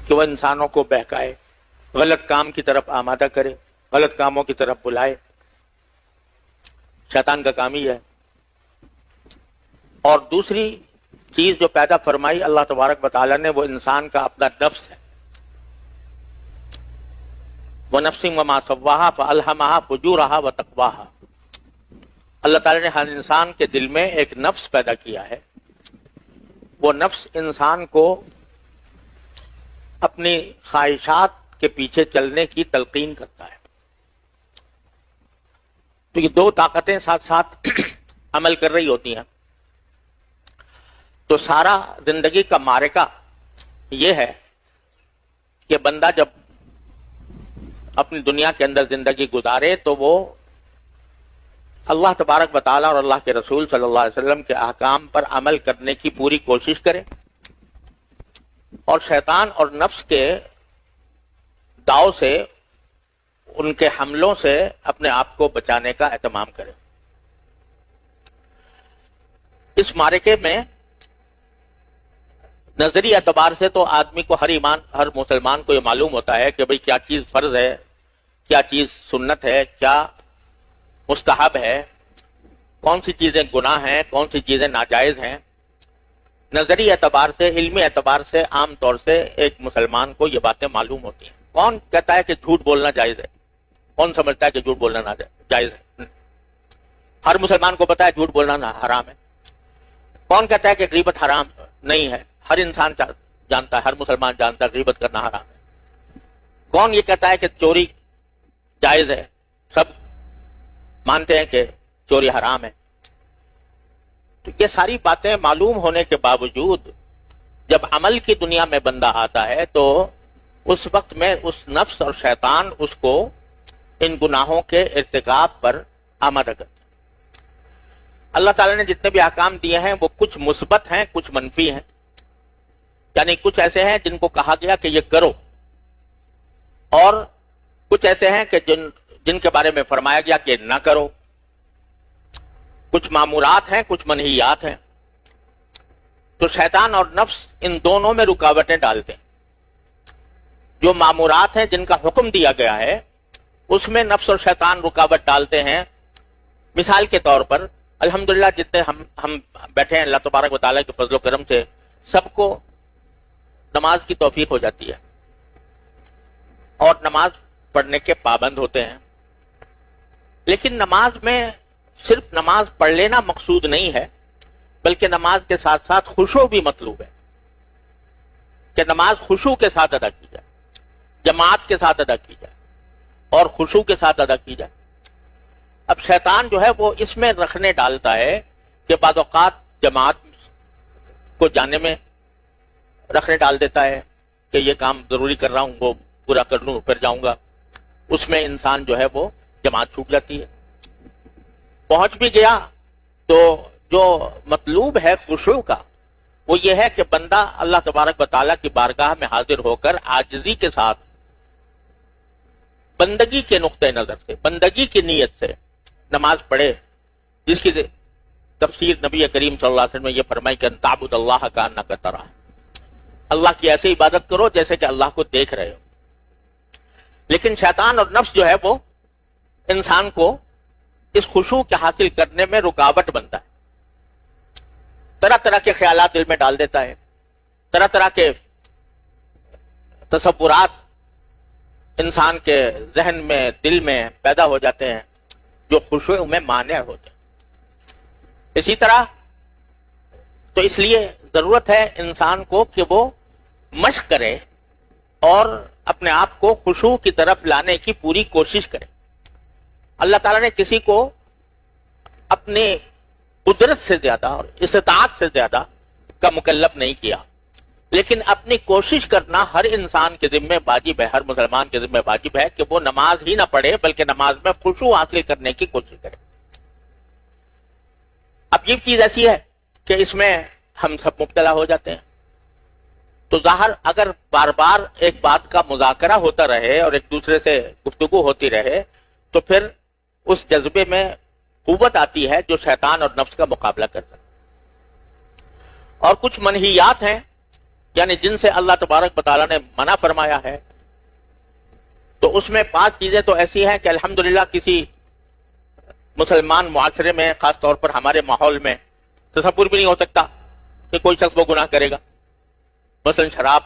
کہ وہ انسانوں کو بہکائے، غلط کام کی طرف آمادہ کرے، غلط کاموں کی طرف بلائے۔ شیطان کا کام ہی ہے۔ اور دوسری چیز جو پیدا فرمائی اللہ تبارک و تعالیٰ نے، وہ انسان کا اپنا نفس ہے۔ وَنَفْسٍ وَمَا سَوَّاهَا فَأَلْهَمَهَا فُجُورَهَا وَتَقْوَاهَا۔ اللہ تعالیٰ نے ہر انسان کے دل میں ایک نفس پیدا کیا ہے۔ وہ نفس انسان کو اپنی خواہشات کے پیچھے چلنے کی تلقین کرتا ہے۔ تو یہ دو طاقتیں ساتھ ساتھ عمل کر رہی ہوتی ہیں۔ تو سارا زندگی کا معرکہ یہ ہے کہ بندہ جب اپنی دنیا کے اندر زندگی گزارے تو وہ اللہ تبارک و تعالیٰ اور اللہ کے رسول صلی اللہ علیہ وسلم کے احکام پر عمل کرنے کی پوری کوشش کرے، اور شیطان اور نفس کے داؤ سے، ان کے حملوں سے اپنے آپ کو بچانے کا اہتمام کرے۔ اس معرکے میں نظری اعتبار سے تو آدمی کو، ہر مسلمان کو یہ معلوم ہوتا ہے کہ بھئی کیا چیز فرض ہے، کیا چیز سنت ہے، کیا مستحب ہے، کون سی چیزیں گناہ ہیں، کون سی چیزیں ناجائز ہیں۔ نظری اعتبار سے، علمی اعتبار سے عام طور سے ایک مسلمان کو یہ باتیں معلوم ہوتی ہیں۔ کون کہتا ہے کہ جھوٹ بولنا جائز ہے؟ کون سمجھتا ہے کہ جھوٹ بولنا ناجائز ہے؟ ہر مسلمان کو پتا ہے جھوٹ بولنا حرام ہے۔ کون کہتا ہے کہ غیبت حرام نہیں ہے؟ ہر انسان جانتا ہے، ہر مسلمان جانتا ہے غیبت کرنا حرام ہے۔ کون یہ کہتا ہے کہ چوری جائز ہے؟ سب مانتے ہیں کہ چوری حرام ہے۔ تو یہ ساری باتیں معلوم ہونے کے باوجود جب عمل کی دنیا میں بندہ آتا ہے تو اس وقت میں اس نفس اور شیطان اس کو ان گناہوں کے ارتکاب پر آمادہ کرتا ہے۔ اللہ تعالیٰ نے جتنے بھی احکام دیے ہیں وہ کچھ مثبت ہیں، کچھ منفی ہیں۔ یعنی کچھ ایسے ہیں جن کو کہا گیا کہ یہ کرو، اور کچھ ایسے ہیں کہ جن کے بارے میں فرمایا گیا کہ نہ کرو۔ کچھ مامورات ہیں، کچھ منہیات ہیں۔ تو شیطان اور نفس ان دونوں میں رکاوٹیں ڈالتے ہیں۔ جو مامورات ہیں، جن کا حکم دیا گیا ہے، اس میں نفس اور شیطان رکاوٹ ڈالتے ہیں۔ مثال کے طور پر الحمدللہ جتنے ہم بیٹھے ہیں، اللہ تبارک و تعالیٰ کے فضل و کرم سے سب کو نماز کی توفیق ہو جاتی ہے اور نماز پڑھنے کے پابند ہوتے ہیں۔ لیکن نماز میں صرف نماز پڑھ لینا مقصود نہیں ہے، بلکہ نماز کے ساتھ ساتھ خشوع بھی مطلوب ہے، کہ نماز خشوع کے ساتھ ادا کی جائے، جماعت کے ساتھ ادا کی جائے اور خشوع کے ساتھ ادا کی جائے۔ اب شیطان جو ہے وہ اس میں رکھنے ڈالتا ہے کہ بعض اوقات جماعت کو جانے میں رکھنے ڈال دیتا ہے کہ یہ کام ضروری کر رہا ہوں، وہ پورا کر لوں پھر جاؤں گا۔ اس میں انسان جو ہے وہ جماعت چھوٹ جاتی ہے۔ پہنچ بھی گیا تو جو مطلوب ہے خشوع کا وہ یہ ہے کہ بندہ اللہ تبارک و تعالیٰ کی بارگاہ میں حاضر ہو کر عاجزی کے ساتھ، بندگی کے نقطہ نظر سے، بندگی کی نیت سے نماز پڑھے، جس کی تفسیر نبی کریم صلی اللہ علیہ وسلم نے یہ فرمائی کہ ان تعبد اللہ کانک تراہ، اللہ کی ایسے عبادت کرو جیسے کہ اللہ کو دیکھ رہے ہو۔ لیکن شیطان اور نفس جو ہے وہ انسان کو اس خشوع کے حاصل کرنے میں رکاوٹ بنتا ہے، طرح طرح کے خیالات دل میں ڈال دیتا ہے، طرح طرح کے تصورات انسان کے ذہن میں، دل میں پیدا ہو جاتے ہیں جو خشوع میں مانع ہوتے ہیں۔ اسی طرح تو اس لیے ضرورت ہے انسان کو کہ وہ مشق کرے اور اپنے آپ کو خشوع کی طرف لانے کی پوری کوشش کرے۔ اللہ تعالیٰ نے کسی کو اپنی قدرت سے زیادہ اور استطاعت سے زیادہ کا مکلف نہیں کیا، لیکن اپنی کوشش کرنا ہر انسان کے ذمہ واجب ہے، ہر مسلمان کے ذمہ واجب ہے کہ وہ نماز ہی نہ پڑھے بلکہ نماز میں خشوع حاصل کرنے کی کوشش کرے۔ اب یہ چیز ایسی ہے کہ اس میں ہم سب مبتلا ہو جاتے ہیں، تو ظاہر اگر بار بار ایک بات کا مذاکرہ ہوتا رہے اور ایک دوسرے سے گفتگو ہوتی رہے تو پھر اس جذبے میں قوت آتی ہے جو شیطان اور نفس کا مقابلہ کرتا ہے۔ اور کچھ منہیات ہیں یعنی جن سے اللہ تبارک و تعالیٰ نے منع فرمایا ہے، تو اس میں 5 چیزیں تو ایسی ہیں کہ الحمدللہ کسی مسلمان معاشرے میں، خاص طور پر ہمارے ماحول میں تصور بھی نہیں ہو سکتا کہ کوئی شخص وہ گناہ کرے گا۔ مثلا شراب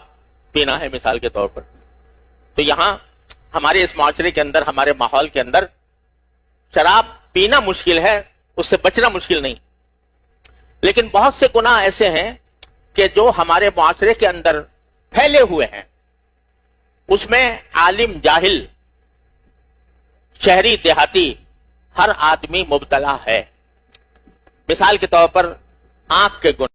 پینا ہے مثال کے طور پر، تو یہاں ہمارے اس معاشرے کے اندر، ہمارے ماحول کے اندر شراب پینا مشکل ہے، اس سے بچنا مشکل نہیں، لیکن بہت سے گناہ ایسے ہیں کہ جو ہمارے معاشرے کے اندر پھیلے ہوئے ہیں، اس میں عالم جاہل، شہری دیہاتی، ہر آدمی مبتلا ہے۔ مثال کے طور پر آنکھ کے گناہ